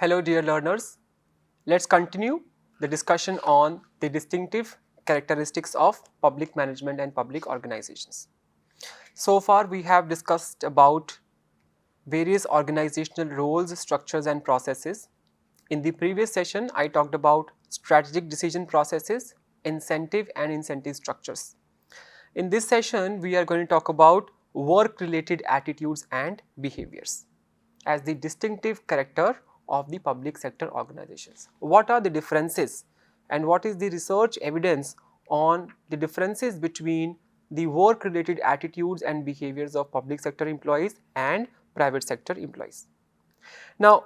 Hello dear learners, let's continue the discussion on the distinctive characteristics of public management and public organizations. So far we have discussed about various organizational roles, structures and processes. In the previous session I talked about strategic decision processes, incentive and incentive structures. In this session we are going to talk about work related attitudes and behaviors as the distinctive character of the public sector organizations. What are the differences and what is the research evidence on the differences between the work related attitudes and behaviors of public sector employees and private sector employees? Now,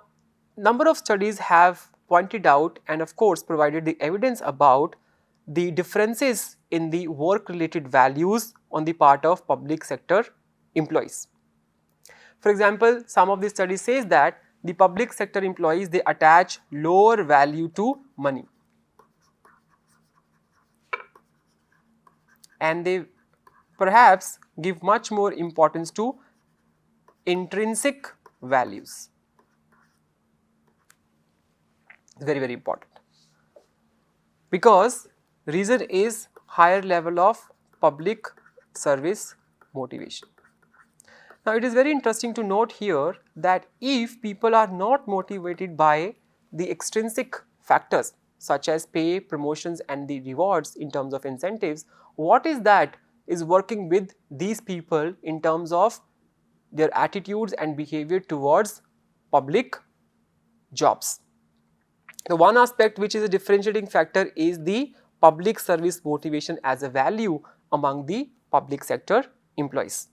number of studies have pointed out and of course provided the evidence about the differences in the work related values on the part of public sector employees. For example, some of the studies says that the public sector employees, they attach lower value to money and they perhaps give much more importance to intrinsic values. Very important, because reason is higher level of public service motivation. Now, it is very interesting to note here that if people are not motivated by the extrinsic factors such as pay, promotions and the rewards in terms of incentives, what is that is working with these people in terms of their attitudes and behavior towards public jobs. The one aspect which is a differentiating factor is the public service motivation as a value among the public sector employees.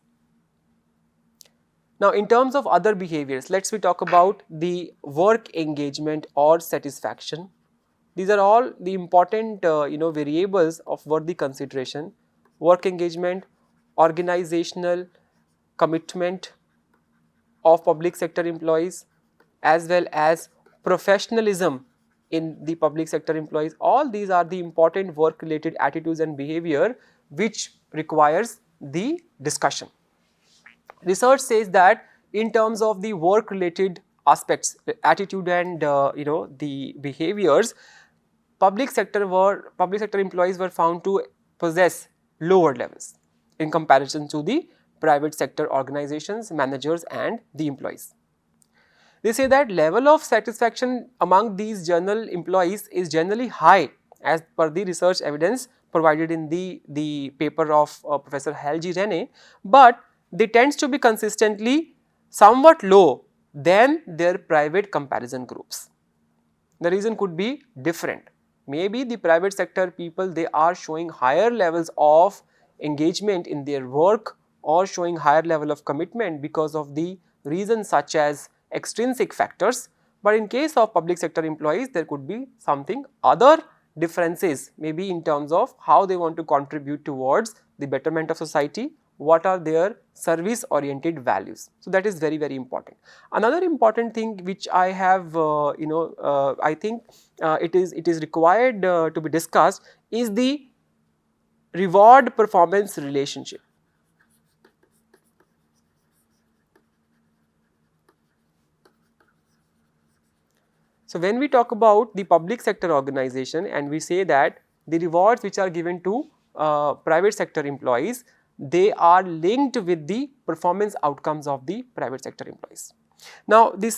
Now, in terms of other behaviors, let's talk about the work engagement or satisfaction. These are all the important variables of worthy consideration. Work engagement, organizational commitment of public sector employees, as well as professionalism in the public sector employees. All these are the important work related attitudes and behavior which requires the discussion. Research says that in terms of the work related aspects, attitude and the behaviors, public sector employees were found to possess lower levels in comparison to the private sector organizations, managers and the employees. They say that level of satisfaction among these general employees is generally high as per the research evidence provided in the paper of Professor Helgi Rene, but they tends to be consistently somewhat low than their private comparison groups. The reason could be different. Maybe the private sector people, they are showing higher levels of engagement in their work or showing higher level of commitment because of the reasons such as extrinsic factors, but in case of public sector employees there could be something other differences, maybe in terms of how they want to contribute towards the betterment of society, what are their service oriented values. So, that is very important. Another important thing which I have I think it is required to be discussed is the reward performance relationship. So, when we talk about the public sector organization and we say that the rewards which are given to private sector employees, they are linked with the performance outcomes of the private sector employees. Now, the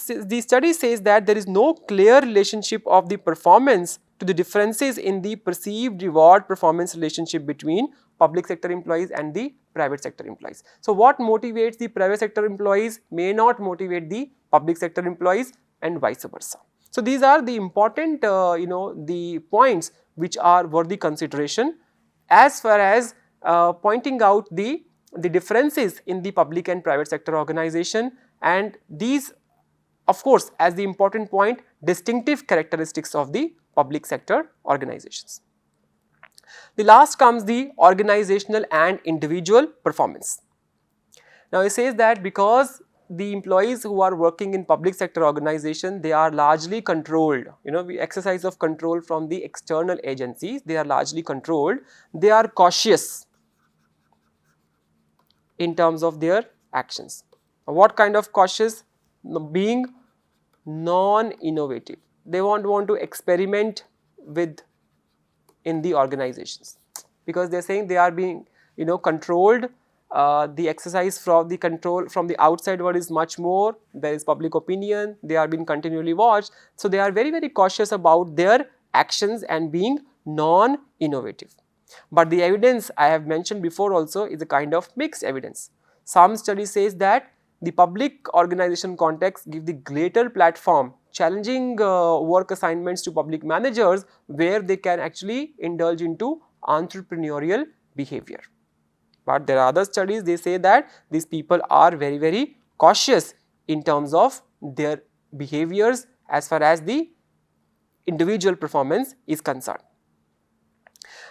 study says that there is no clear relationship of the performance to the differences in the perceived reward performance relationship between public sector employees and the private sector employees. So, what motivates the private sector employees may not motivate the public sector employees and vice versa. So, these are the important the points which are worthy consideration as far as pointing out the differences in the public and private sector organization, and these of course as the important point distinctive characteristics of the public sector organizations. The last comes the organizational and individual performance. Now, it says that because the employees who are working in public sector organization, they are largely controlled, we exercise of control from the external agencies, they are largely controlled, they are cautious in terms of their actions. What kind of cautious? Being non-innovative. They want to experiment with in the organizations, because they are saying they are being controlled. The exercise from the control from the outside world is much more. There is public opinion, they are being continually watched, so they are very cautious about their actions and being non-innovative. But the evidence I have mentioned before also is a kind of mixed evidence. Some study says that the public organization context give the greater platform, challenging work assignments to public managers, where they can actually indulge into entrepreneurial behavior. But there are other studies, they say that these people are very cautious in terms of their behaviors as far as the individual performance is concerned.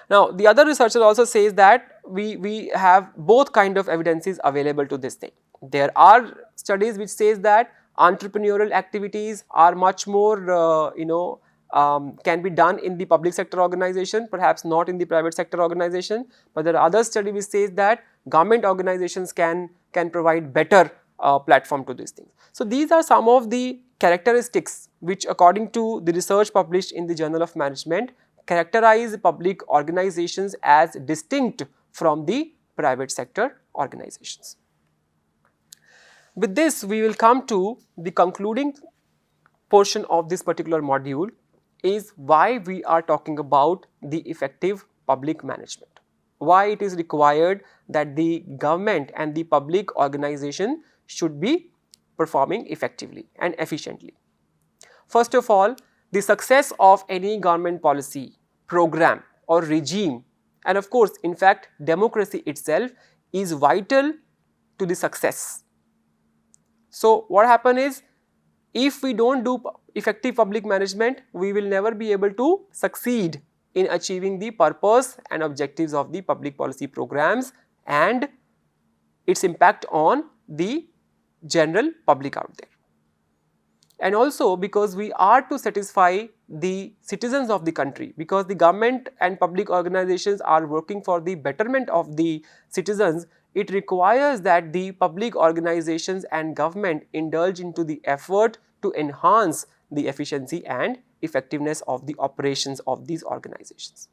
Now, the other researcher also says that we have both kind of evidences available to this thing. There are studies which says that entrepreneurial activities are much more can be done in the public sector organization, perhaps not in the private sector organization. But there are other studies which says that government organizations can provide better platform to these things. So these are some of the characteristics which, according to the research published in the Journal of Management, characterize public organizations as distinct from the private sector organizations. With this, we will come to the concluding portion of this particular module, is why we are talking about the effective public management. Why it is required that the government and the public organization should be performing effectively and efficiently. First of all, the success of any government policy, program or regime, and of course, in fact, democracy itself is vital to the success. So what happens is, if we don't do effective public management, we will never be able to succeed in achieving the purpose and objectives of the public policy programs and its impact on the general public out there. And also because we are to satisfy the citizens of the country, because the government and public organizations are working for the betterment of the citizens, it requires that the public organizations and government indulge into the effort to enhance the efficiency and effectiveness of the operations of these organizations.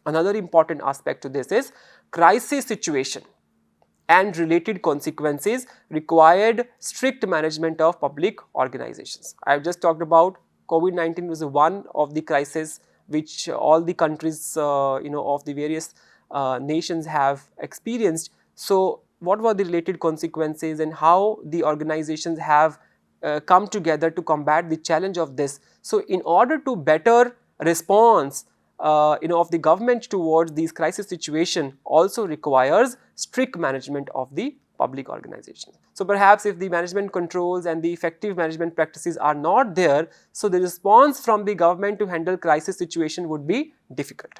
Another important aspect to this is crisis situation and related consequences required strict management of public organizations. I have just talked about COVID-19 was one of the crises which all the countries of the various nations have experienced. So what were the related consequences and how the organizations have come together to combat the challenge of this. So in order to better response of the government towards these crisis situation also requires strict management of the public organizations. So perhaps if the management controls and the effective management practices are not there, so the response from the government to handle crisis situation would be difficult.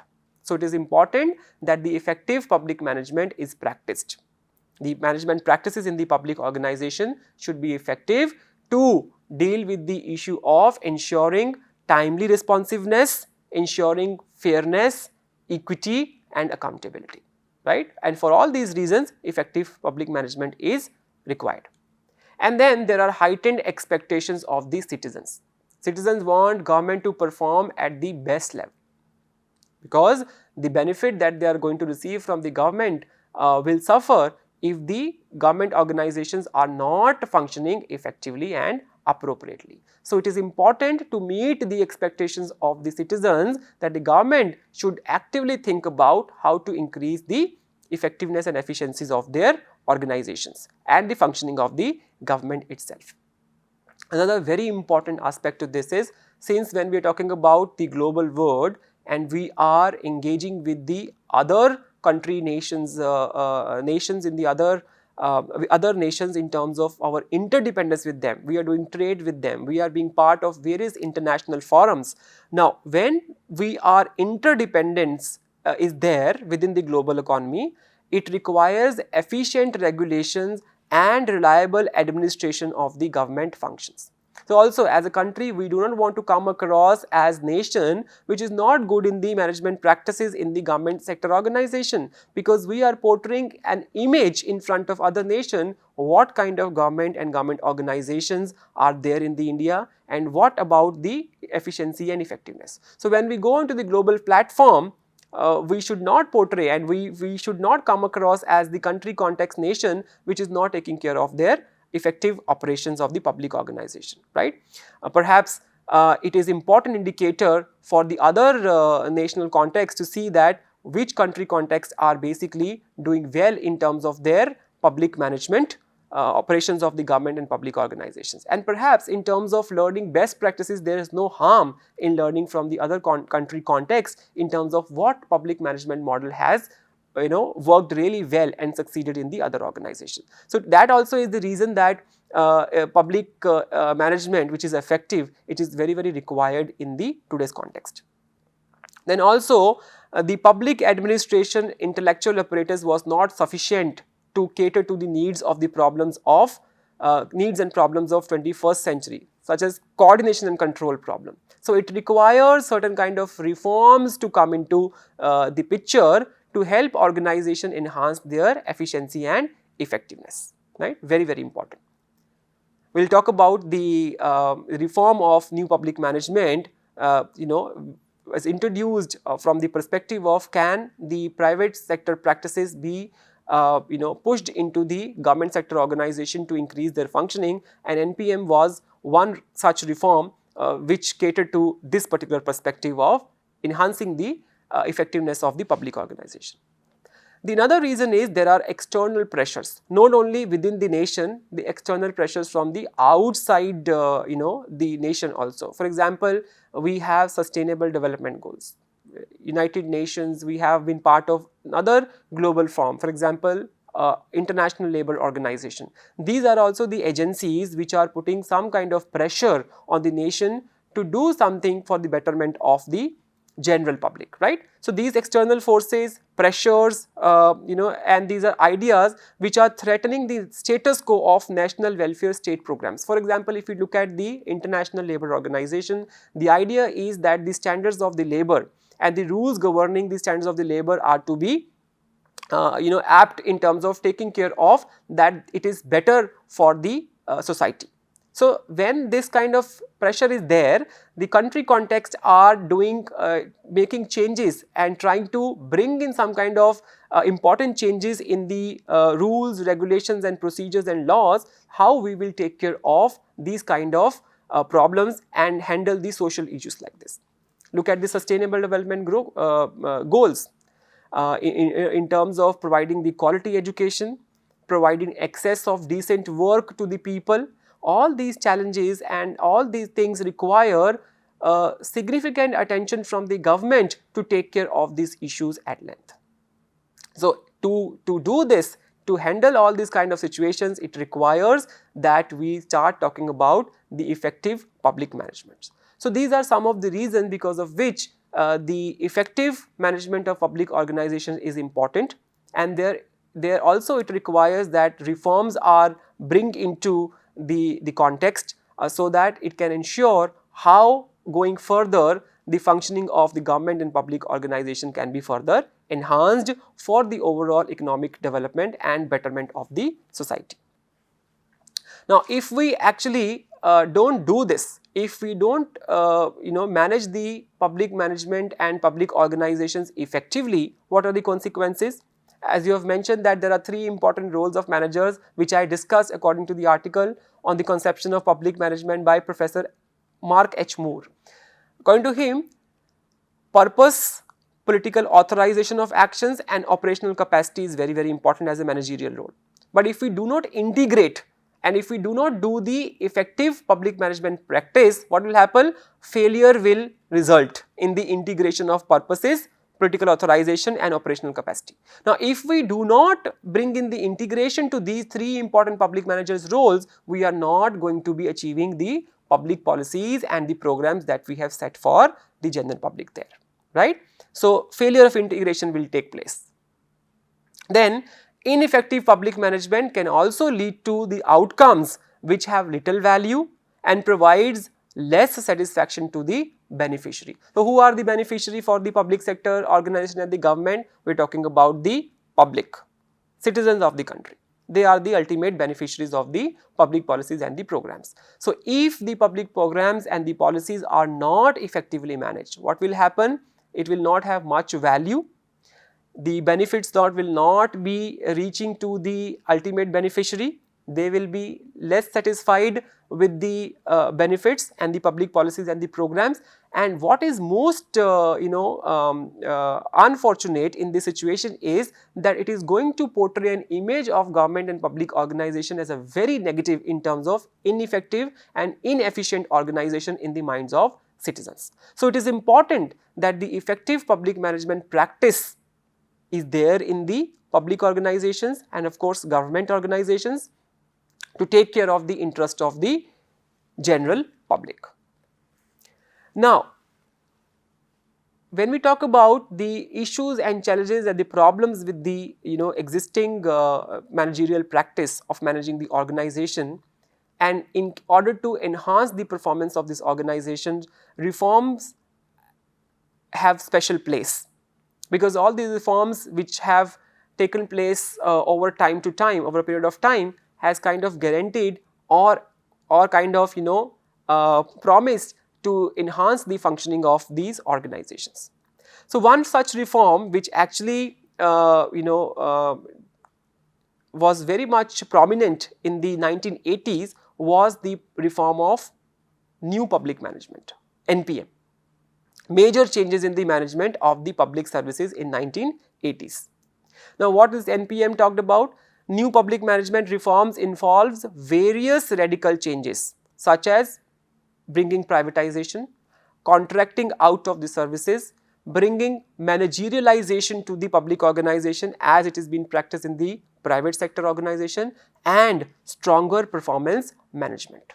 So it is important that the effective public management is practiced. The management practices in the public organization should be effective to deal with the issue of ensuring timely responsiveness, ensuring fairness, equity and accountability, right? And for all these reasons, effective public management is required. And then there are heightened expectations of the citizens. Citizens want government to perform at the best level, because the benefit that they are going to receive from the government will suffer if the government organizations are not functioning effectively and appropriately. So it is important to meet the expectations of the citizens that the government should actively think about how to increase the effectiveness and efficiencies of their organizations and the functioning of the government itself. Another very important aspect to this is, since when we are talking about the global world and we are engaging with the other country nations, nations in the other nations in terms of our interdependence with them, we are doing trade with them, we are being part of various international forums. Now, when we are interdependence is there within the global economy, it requires efficient regulations and reliable administration of the government functions. So also as a country, we do not want to come across as nation which is not good in the management practices in the government sector organization, because we are portraying an image in front of other nation what kind of government and government organizations are there in the India and what about the efficiency and effectiveness. So when we go into the global platform, we should not portray and we should not come across as the country context nation which is not taking care of their effective operations of the public organization, right. Perhaps it is important indicator for the other national context to see that which country contexts are basically doing well in terms of their public management operations of the government and public organizations. And perhaps in terms of learning best practices, there is no harm in learning from the other country context in terms of what public management model has worked really well and succeeded in the other organization. So that also is the reason that public management which is effective, it is very required in the today's context. Then also the public administration intellectual apparatus was not sufficient to cater to the needs of the problems of needs and problems of 21st century, such as coordination and control problem. So it requires certain kind of reforms to come into the picture to help organization enhance their efficiency and effectiveness, right. Very important. We will talk about the reform of new public management, was introduced from the perspective of can the private sector practices be pushed into the government sector organization to increase their functioning, and NPM was one such reform which catered to this particular perspective of enhancing the effectiveness of the public organization. The another reason is there are external pressures, not only within the nation, the external pressures from the outside the nation also. For example, we have sustainable development goals. United Nations, we have been part of another global forum, for example, International Labour Organization. These are also the agencies which are putting some kind of pressure on the nation to do something for the betterment of the general public, right. So these external forces, pressures, and these are ideas which are threatening the status quo of national welfare state programs. For example, if you look at the International Labour Organization, the idea is that the standards of the labor and the rules governing the standards of the labor are to be apt in terms of taking care of that it is better for the society. So when this kind of pressure is there, the country context are doing making changes and trying to bring in some kind of important changes in the rules, regulations and procedures and laws, how we will take care of these kind of problems and handle the social issues like this. Look at the sustainable development goals in terms of providing the quality education, providing access of decent work to the people. All these challenges and all these things require significant attention from the government to take care of these issues at length. So to do this, to handle all these kind of situations, it requires that we start talking about the effective public management. So these are some of the reasons because of which the effective management of public organization is important, and there also it requires that reforms are bring into the context so that it can ensure how going further the functioning of the government and public organization can be further enhanced for the overall economic development and betterment of the society. Now, if we actually don't do this, if we don't manage the public management and public organizations effectively, what are the consequences? As you have mentioned that there are three important roles of managers which I discussed according to the article on the conception of public management by Professor Mark H. Moore. According to him, purpose, political authorization of actions and operational capacity is very important as a managerial role. But if we do not integrate and if we do not do the effective public management practice, what will happen? Failure will result in the integration of purposes, political authorization and operational capacity. Now, if we do not bring in the integration to these three important public managers roles, we are not going to be achieving the public policies and the programs that we have set for the general public there, right. So, failure of integration will take place. Then, ineffective public management can also lead to the outcomes which have little value and provides less satisfaction to the beneficiary. So, who are the beneficiary for the public sector organization and the government? We are talking about the public, citizens of the country. They are the ultimate beneficiaries of the public policies and the programs. So, if the public programs and the policies are not effectively managed, what will happen? It will not have much value. The benefits will not be reaching to the ultimate beneficiary. They will be less satisfied with the benefits and the public policies and the programs. And what is most unfortunate in this situation is that it is going to portray an image of government and public organization as a very negative in terms of ineffective and inefficient organization in the minds of citizens. So, it is important that the effective public management practice is there in the public organizations and of course government organizations to take care of the interest of the general public. Now, when we talk about the issues and challenges and the problems with the existing managerial practice of managing the organization, and in order to enhance the performance of this organization, reforms have special place, because all these reforms which have taken place over time to time, over a period of time, has kind of guaranteed or kind of promised to enhance the functioning of these organizations. So, one such reform which actually was very much prominent in the 1980s was the reform of New Public Management, NPM. Major changes in the management of the public services in 1980s. Now, what is NPM talked about? New public management reforms involves various radical changes such as bringing privatization, contracting out of the services, bringing managerialization to the public organization as it is being practiced in the private sector organization, and stronger performance management.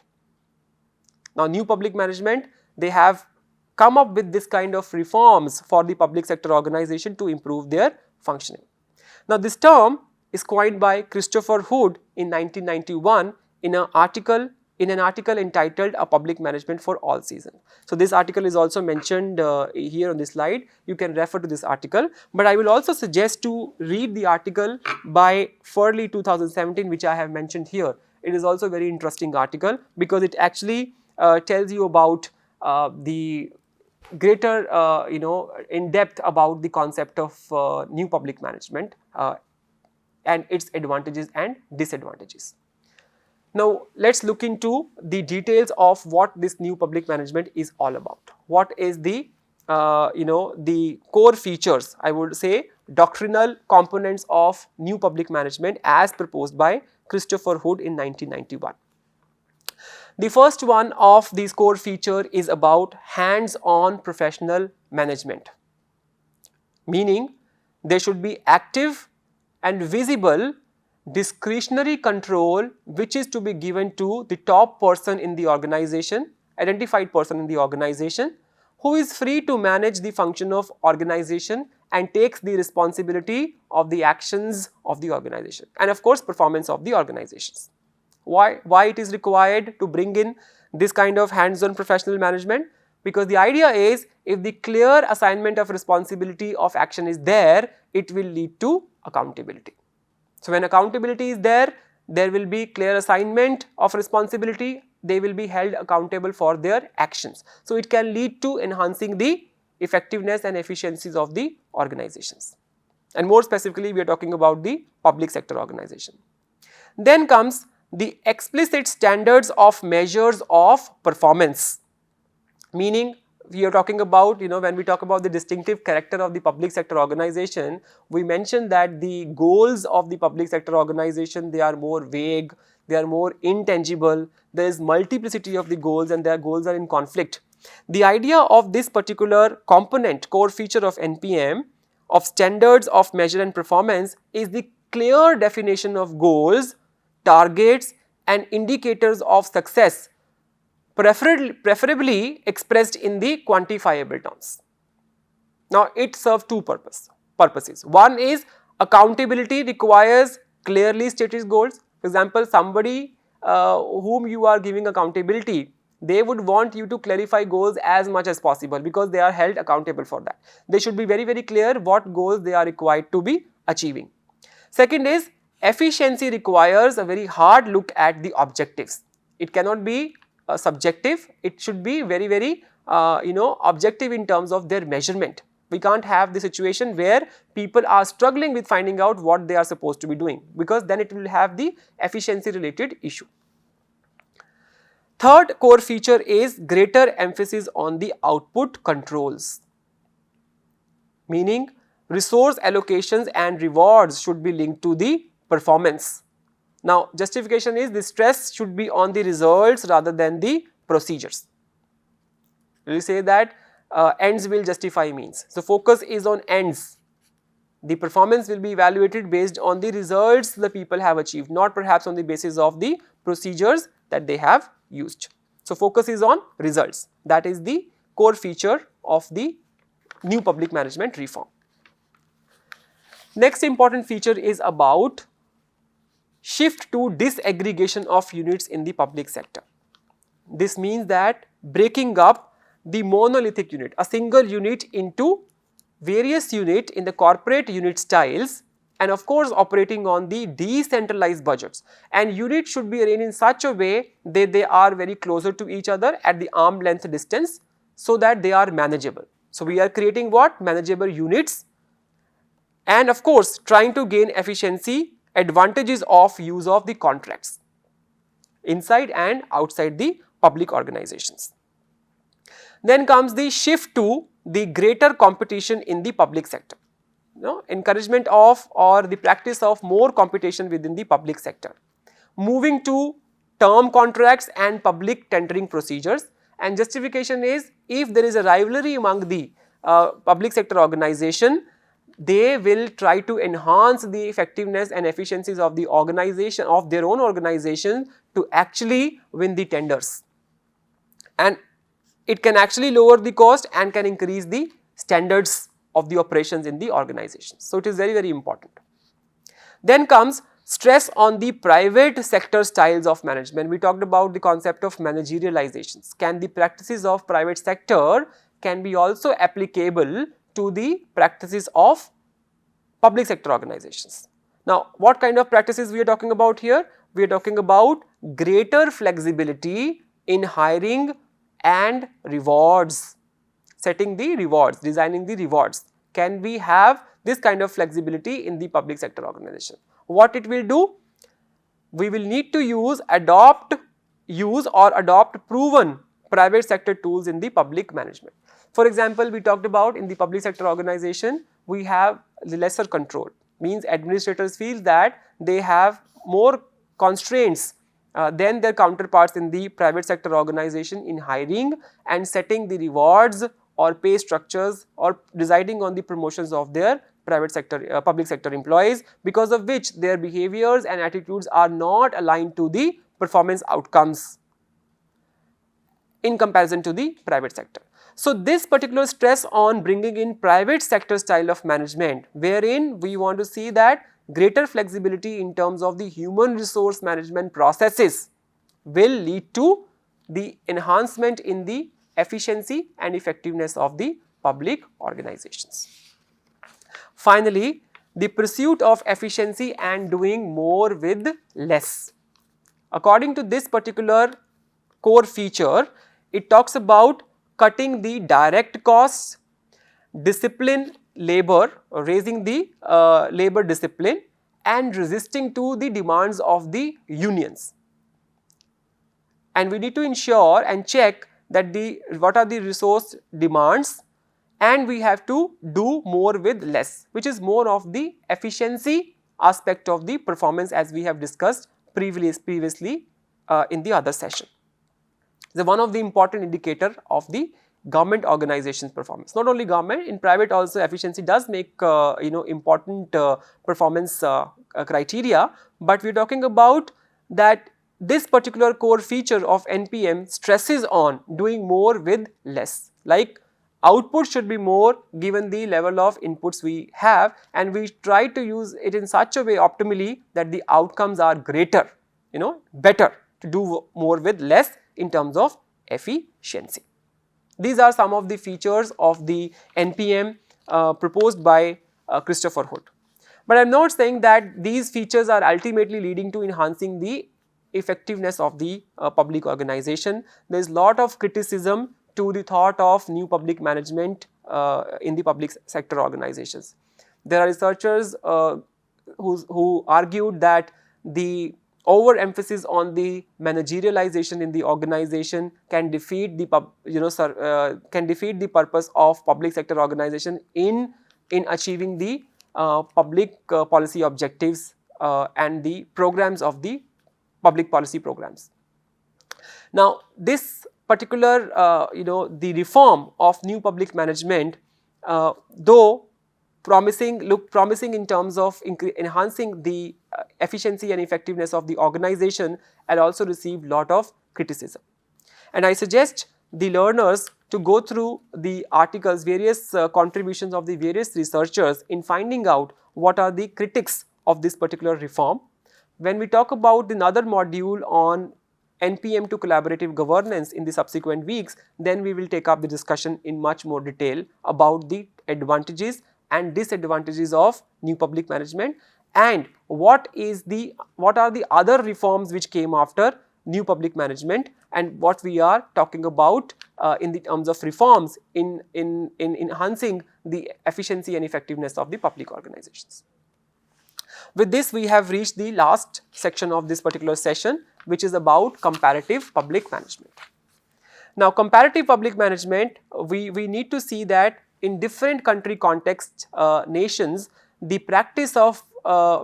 Now, new public management, they have come up with this kind of reforms for the public sector organization to improve their functioning. Now, this term is coined by Christopher Hood in 1991 in an article entitled A Public Management for All Seasons. So, this article is also mentioned here on this slide. You can refer to this article, but I will also suggest to read the article by Furley 2017, which I have mentioned here. It is also a very interesting article because it actually tells you about the greater in depth about the concept of new public management and its advantages and disadvantages. Now, let us look into the details of what this new public management is all about. What is the the core features, I would say doctrinal components of new public management as proposed by Christopher Hood in 1991. The first one of these core feature is about hands-on professional management, meaning there should be active and visible discretionary control which is to be given to the top person in the organization, identified person in the organization, who is free to manage the function of organization and takes the responsibility of the actions of the organization and of course performance of the organizations. Why it is required to bring in this kind of hands-on professional management? Because the idea is, if the clear assignment of responsibility of action is there, it will lead to accountability. So, when accountability is there, there will be clear assignment of responsibility, they will be held accountable for their actions. So, it can lead to enhancing the effectiveness and efficiencies of the organizations, and more specifically we are talking about the public sector organization. Then comes the explicit standards of measures of performance, meaning we are talking about, when we talk about the distinctive character of the public sector organization, we mentioned that the goals of the public sector organization, they are more vague, they are more intangible, there is multiplicity of the goals and their goals are in conflict. The idea of this particular component, core feature of NPM, of standards of measure and performance, is the clear definition of goals, targets and indicators of success, preferably expressed in the quantifiable terms. Now, it serves two purposes. One is accountability requires clearly stated goals. For example, somebody whom you are giving accountability, They would want you to clarify goals as much as possible because they are held accountable for that. They should be very, very clear what goals they are required to be achieving. Second is efficiency requires a very hard look at the objectives. It cannot be subjective. It should be very, very objective in terms of their measurement. We can't have the situation where people are struggling with finding out what they are supposed to be doing, because then it will have the efficiency related issue. Third core feature is greater emphasis on the output controls, meaning resource allocations and rewards should be linked to the performance. Now, justification is the stress should be on the results rather than the procedures. We say that ends will justify means. So, focus is on ends. The performance will be evaluated based on the results the people have achieved, not perhaps on the basis of the procedures that they have used. So, focus is on results. That is the core feature of the new public management reform. Next important feature is about shift to disaggregation of units in the public sector. This means that breaking up the monolithic unit, a single unit, into various units in the corporate unit styles, and of course operating on the decentralized budgets. And units should be arranged in such a way that they are very closer to each other at the arm length distance so that they are manageable. So, we are creating what? Manageable units, and of course trying to gain efficiency advantages of use of the contracts inside and outside the public organizations. Then comes the shift to the greater competition in the public sector. Encouragement of or the practice of more competition within the public sector. Moving to term contracts and public tendering procedures, and justification is if there is a rivalry among the public sector organization, they will try to enhance the effectiveness and efficiencies of the organization, of their own organization, to actually win the tenders. And it can actually lower the cost and can increase the standards of the operations in the organization. So, it is very, very important. Then comes stress on the private sector styles of management. We talked about the concept of managerializations. Can the practices of private sector can be also applicable to the practices of public sector organizations. Now, what kind of practices we are talking about here? We are talking about greater flexibility in hiring and rewards, setting the rewards, designing the rewards. Can we have this kind of flexibility in the public sector organization? What it will do? We will need to use or adopt proven private sector tools in the public management. For example, we talked about in the public sector organization, we have the lesser control, means administrators feel that they have more constraints than their counterparts in the private sector organization in hiring and setting the rewards or pay structures or deciding on the promotions of their private sector, public sector employees, because of which their behaviors and attitudes are not aligned to the performance outcomes in comparison to the private sector. So, this particular stress on bringing in private sector style of management, wherein we want to see that greater flexibility in terms of the human resource management processes will lead to the enhancement in the efficiency and effectiveness of the public organizations. Finally, the pursuit of efficiency and doing more with less. According to this particular core feature, it talks about cutting the direct costs, discipline labor, raising the labor discipline, and resisting to the demands of the unions. And we need to ensure and check that what are the resource demands, and we have to do more with less, which is more of the efficiency aspect of the performance, as we have discussed previously in the other session. So, one of the important indicator of the government organization's performance. Not only government, in private also efficiency does make important performance criteria, but we are talking about that this particular core feature of NPM stresses on doing more with less. Like output should be more given the level of inputs we have, and we try to use it in such a way optimally that the outcomes are greater, better, to do more with less in terms of efficiency. These are some of the features of the NPM proposed by Christopher Hood. But I am not saying that these features are ultimately leading to enhancing the effectiveness of the public organization. There is lot of criticism to the thought of new public management in the public sector organizations. There are researchers who argued that the overemphasis on the managerialization in the organization can defeat the purpose of public sector organization in achieving the public policy objectives and the programs of the public policy programs. Now, this particular the reform of new public management, though look promising in terms of enhancing the efficiency and effectiveness of the organization, and also received lot of criticism. And I suggest the learners to go through the articles, various contributions of the various researchers in finding out what are the critics of this particular reform. When we talk about another module on NPM to collaborative governance in the subsequent weeks, then we will take up the discussion in much more detail about the advantages and disadvantages of new public management, and what are the other reforms which came after new public management, and what we are talking about in the terms of reforms in enhancing the efficiency and effectiveness of the public organizations. With this, we have reached the last section of this particular session, which is about comparative public management. Now, comparative public management, we need to see that in different country contexts, nations, the practice of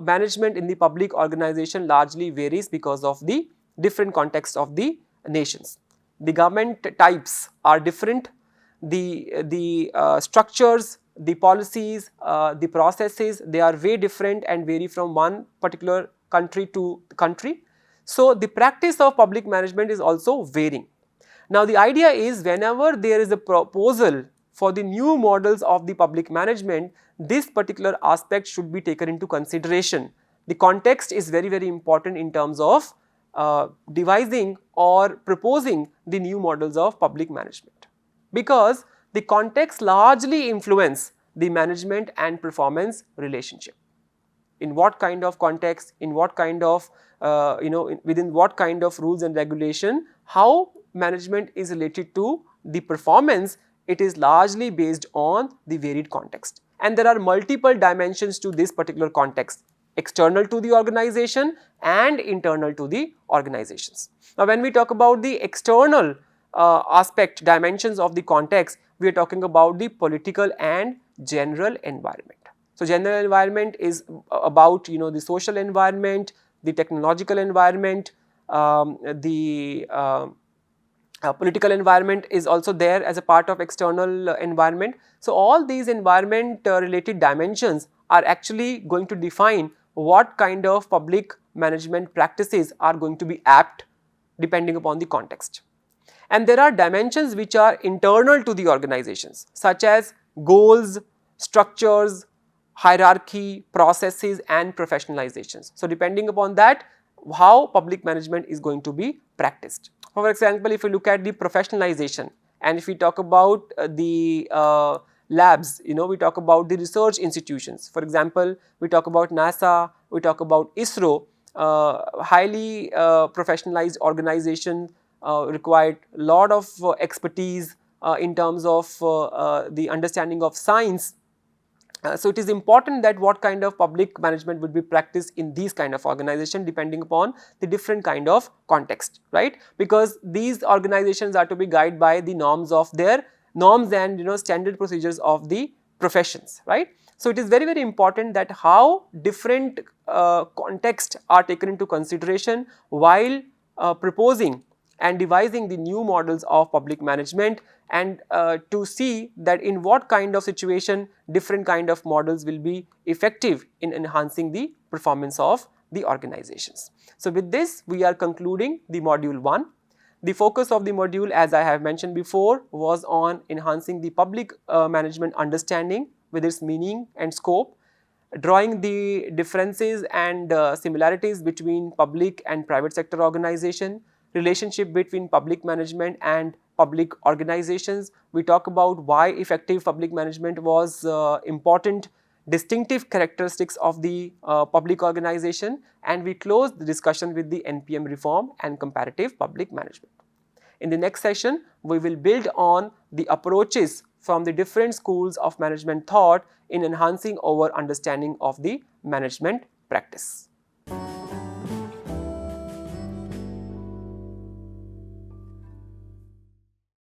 management in the public organization largely varies because of the different contexts of the nations. The government types are different, the structures, the policies, the processes, they are way different and vary from one particular country to country. So, the practice of public management is also varying. Now, the idea is whenever there is a proposal for the new models of the public management, this particular aspect should be taken into consideration. The context is very, very important in terms of devising or proposing the new models of public management, because the context largely influence the management and performance relationship. In what kind of context, in what kind of within what kind of rules and regulation, how management is related to the performance, it is largely based on the varied context. And there are multiple dimensions to this particular context, external to the organization and internal to the organizations. Now, when we talk about the external aspect dimensions of the context, we are talking about the political and general environment. So, general environment is about the social environment, the technological environment, the political environment is also there as a part of external environment. So, all these environment related dimensions are actually going to define what kind of public management practices are going to be apt depending upon the context. And there are dimensions which are internal to the organizations, such as goals, structures, hierarchy, processes and professionalizations. So, depending upon that, how public management is going to be practiced. For example, if you look at the professionalization, and if we talk about the labs, we talk about the research institutions. For example, we talk about NASA, we talk about ISRO, highly professionalized organization, required a lot of expertise in terms of the understanding of science. So, it is important that what kind of public management would be practiced in these kind of organization depending upon the different kind of context, right? Because these organizations are to be guided by the norms of their norms and standard procedures of the professions, right? So, it is very, very important that how different contexts are taken into consideration while proposing and devising the new models of public management, and to see that in what kind of situation different kind of models will be effective in enhancing the performance of the organizations. So, with this we are concluding the module 1. The focus of the module, as I have mentioned before, was on enhancing the public management understanding with its meaning and scope, drawing the differences and similarities between public and private sector organization, relationship between public management and public organizations. We talk about why effective public management was important distinctive characteristics of the public organization, and we close the discussion with the NPM reform and comparative public management. In the next session, we will build on the approaches from the different schools of management thought in enhancing our understanding of the management practice.